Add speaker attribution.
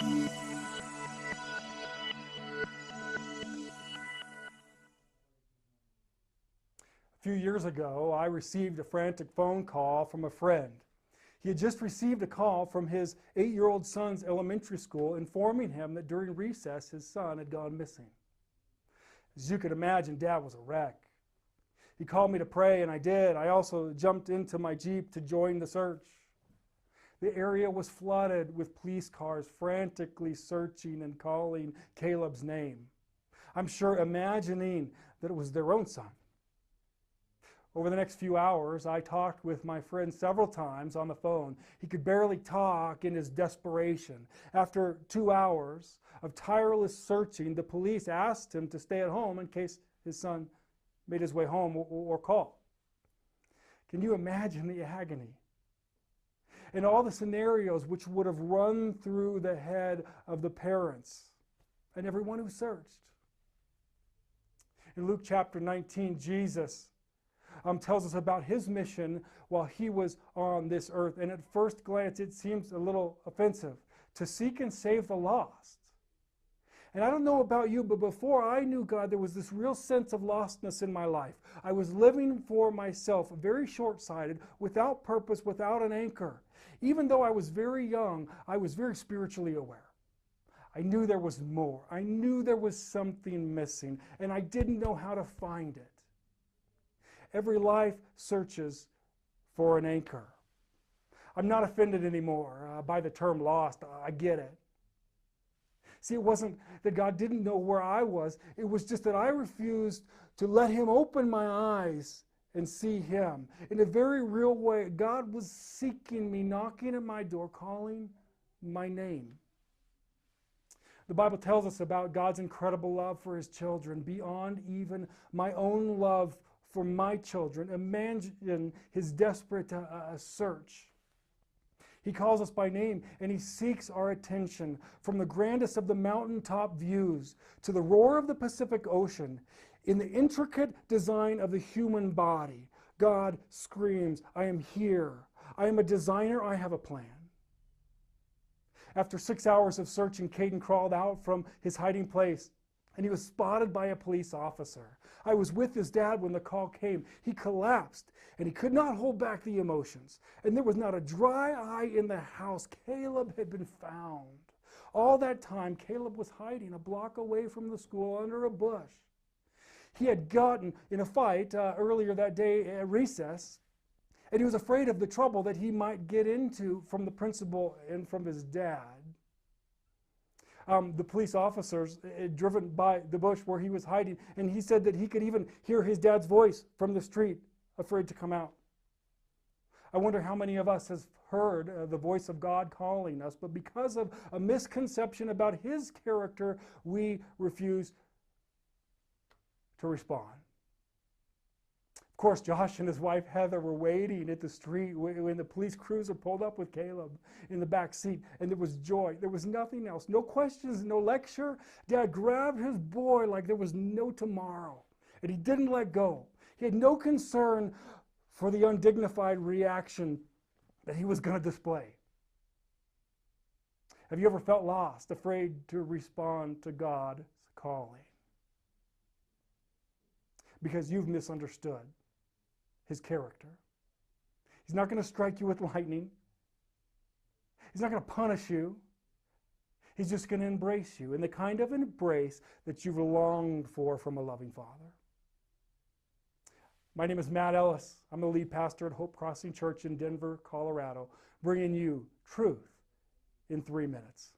Speaker 1: A few years ago, I received a frantic phone call from a friend. He had just received a call from his 8-year-old son's elementary school informing him that during recess his son had gone missing. As you could imagine, Dad was a wreck. He called me to pray, and I did. I also jumped into my Jeep to join the search. The area was flooded with police cars frantically searching and calling Caleb's name. I'm sure imagining that it was their own son. Over the next few hours, I talked with my friend several times on the phone. He could barely talk in his desperation. After 2 hours of tireless searching, the police asked him to stay at home in case his son made his way home or call. Can you imagine the agony? And all the scenarios which would have run through the head of the parents and everyone who searched. In Luke chapter 19, Jesus tells us about his mission while he was on this earth. And at first glance, it seems a little offensive to seek and save the lost. And I don't know about you, but before I knew God, there was this real sense of lostness in my life. I was living for myself, very short-sighted, without purpose, without an anchor. Even though I was very young, I was very spiritually aware. I knew there was more. I knew there was something missing, and I didn't know how to find it. Every life searches for an anchor. I'm not offended anymore by the term lost. I get it. See, it wasn't that God didn't know where I was. It was just that I refused to let him open my eyes and see him. In a very real way, God was seeking me, knocking at my door, calling my name. The Bible tells us about God's incredible love for his children, beyond even my own love for my children. Imagine his desperate search. He calls us by name, and he seeks our attention. From the grandest of the mountaintop views to the roar of the Pacific Ocean, in the intricate design of the human body, God screams, I am here. I am a designer. I have a plan. After 6 hours of searching, Caden crawled out from his hiding place, and he was spotted by a police officer. I was with his dad when the call came. He collapsed, and he could not hold back the emotions. And there was not a dry eye in the house. Caleb had been found. All that time, Caleb was hiding a block away from the school under a bush. He had gotten in a fight earlier that day at recess, and he was afraid of the trouble that he might get into from the principal and from his dad. The police officers had driven by the bush where he was hiding, and he said that he could even hear his dad's voice from the street, afraid to come out. I wonder how many of us has heard the voice of God calling us, but because of a misconception about his character, we refuse to respond. Of course, Josh and his wife Heather were waiting at the street when the police cruiser pulled up with Caleb in the back seat, and there was joy. There was nothing else. No questions, no lecture. Dad grabbed his boy like there was no tomorrow, and he didn't let go. He had no concern for the undignified reaction that he was going to display. Have you ever felt lost, afraid to respond to God's calling? Because you've misunderstood his character. He's not going to strike you with lightning. He's not going to punish you. He's just going to embrace you in the kind of embrace that you've longed for from a loving Father. My name is Matt Ellis. I'm the lead pastor at Hope Crossing Church in Denver, Colorado, bringing you truth in 3 minutes.